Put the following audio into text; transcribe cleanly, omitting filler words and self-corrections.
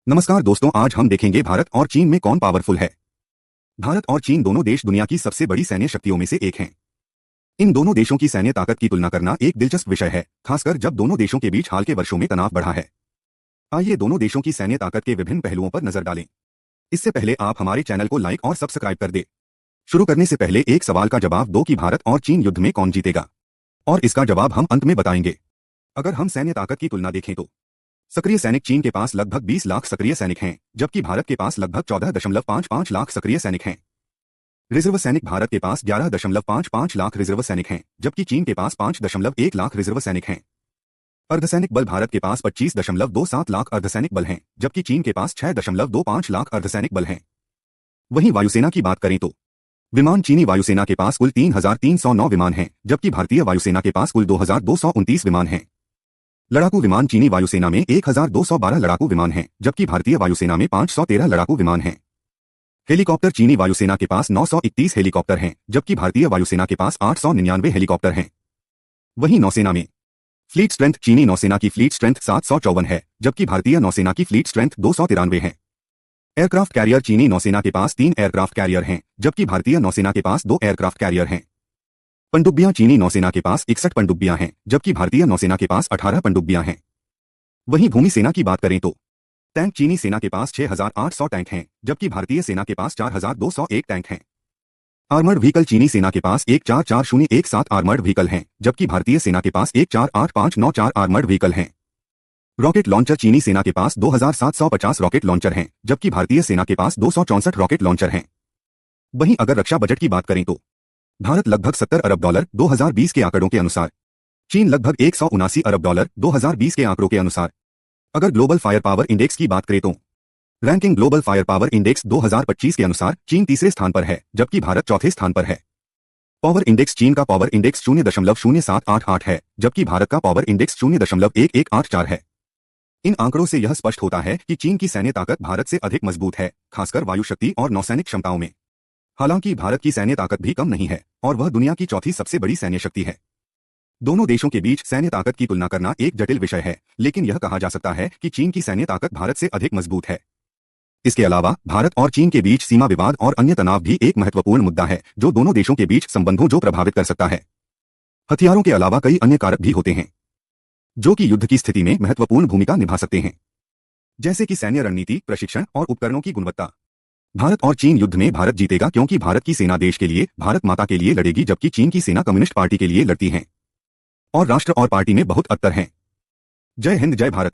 नमस्कार दोस्तों, आज हम देखेंगे भारत और चीन में कौन पावरफुल है। भारत और चीन दोनों देश दुनिया की सबसे बड़ी सैन्य शक्तियों में से एक हैं। इन दोनों देशों की सैन्य ताकत की तुलना करना एक दिलचस्प विषय है, खासकर जब दोनों देशों के बीच हाल के वर्षों में तनाव बढ़ा है। आइए दोनों देशों की सैन्य ताकत के विभिन्न पहलुओं पर नजर डालें। इससे पहले आप हमारे चैनल को लाइक और सब्सक्राइब कर दें। शुरू करने से पहले एक सवाल का जवाब दो कि भारत और चीन युद्ध में कौन जीतेगा, और इसका जवाब हम अंत में बताएंगे। अगर हम सैन्य ताकत की तुलना देखें तो सक्रिय सैनिक चीन के पास लगभग 20 लाख सक्रिय सैनिक हैं, जबकि भारत के पास लगभग 14.55 लाख सक्रिय सैनिक हैं। रिजर्व सैनिक भारत के पास 11.55 लाख रिजर्व सैनिक हैं, जबकि चीन के पास 5.1 लाख रिजर्व सैनिक हैं। अर्धसैनिक बल भारत के पास 25.27 लाख अर्धसैनिक बल हैं, जबकि चीन के पास 6.25 लाख अर्धसैनिक बल हैं। वहीं वायुसेना की बात करें तो विमान चीनी वायुसेना के पास कुल 3,309 विमान हैं, जबकि भारतीय वायुसेना के पास कुल 2,229 विमान हैं। लड़ाकू विमान चीनी वायुसेना में 1,212 लड़ाकू विमान हैं, जबकि भारतीय वायुसेना में 513 लड़ाकू विमान हैं। हेलीकॉप्टर चीनी वायुसेना के पास 931 हेलीकॉप्टर हैं, जबकि भारतीय वायुसेना के पास 899 हेलीकॉप्टर हैं। वहीं नौसेना में फ्लीट स्ट्रेंथ चीनी नौसेना की फ्लीट स्ट्रेंथ 754 है, जबकि भारतीय नौसेना की फ्लीट स्ट्रेंथ 293 है। एयरक्राफ्ट कैरियर चीनी नौसेना के पास 3 एयरक्राफ्ट कैरियर हैं, जबकि भारतीय नौसेना के पास 2 एयरक्राफ्ट कैरियर हैं। पनडुब्बियां चीनी नौसेना के पास 61 पनडुब्बियां हैं, जबकि भारतीय नौसेना के पास 18 पनडुब्बियां हैं। वहीं भूमि सेना की बात करें तो टैंक चीनी सेना के पास 6,800 टैंक हैं, जबकि भारतीय सेना के पास 4,201 टैंक हैं। आर्मर्ड व्हीकल चीनी सेना के पास 144017 आर्मर्ड व्हीकल हैं, जबकि भारतीय सेना के पास 148594 आर्मर्ड व्हीकल हैं। रॉकेट लॉन्चर चीनी सेना के पास 2,750 रॉकेट लॉन्चर हैं, जबकि भारतीय सेना के पास 264 रॉकेट लॉन्चर हैं। वहीं अगर रक्षा बजट की बात करें तो भारत लगभग $70 अरब 2020 के आंकड़ों के अनुसार, चीन लगभग $179 अरब 2020 के आंकड़ों के अनुसार। अगर ग्लोबल फायर पावर इंडेक्स की बात करें तो ranking global fire power index 2025 के अनुसार चीन तीसरे स्थान पर है, जबकि भारत चौथे स्थान पर है। पावर इंडेक्स चीन का पावर इंडेक्स 0.0788 है, जबकि भारत का पावर इंडेक्स 0.1184 है। इन आंकड़ों से यह स्पष्ट होता है कि चीन की सैन्य ताकत भारत से अधिक मजबूत है, खासकर वायु शक्ति और नौसैनिक क्षमताओं में। हालांकि भारत की सैन्य ताकत भी कम नहीं है और वह दुनिया की चौथी सबसे बड़ी सैन्य शक्ति है। दोनों देशों के बीच सैन्य ताकत की तुलना करना एक जटिल विषय है, लेकिन यह कहा जा सकता है कि चीन की सैन्य ताकत भारत से अधिक मजबूत है। इसके अलावा भारत और चीन के बीच सीमा विवाद और अन्य तनाव भी एक महत्वपूर्ण मुद्दा है, जो दोनों देशों के बीच संबंधों को प्रभावित कर सकता है। हथियारों के अलावा कई अन्य कारक भी होते हैं, जो कि युद्ध की स्थिति में महत्वपूर्ण भूमिका निभा सकते हैं, जैसे कि सैन्य रणनीति, प्रशिक्षण और उपकरणों की गुणवत्ता। भारत और चीन युद्ध में भारत जीतेगा क्योंकि भारत की सेना देश के लिए, भारत माता के लिए लड़ेगी, जबकि चीन की सेना कम्युनिस्ट पार्टी के लिए लड़ती है। और राष्ट्र और पार्टी में बहुत अंतर है। जय हिंद, जय भारत।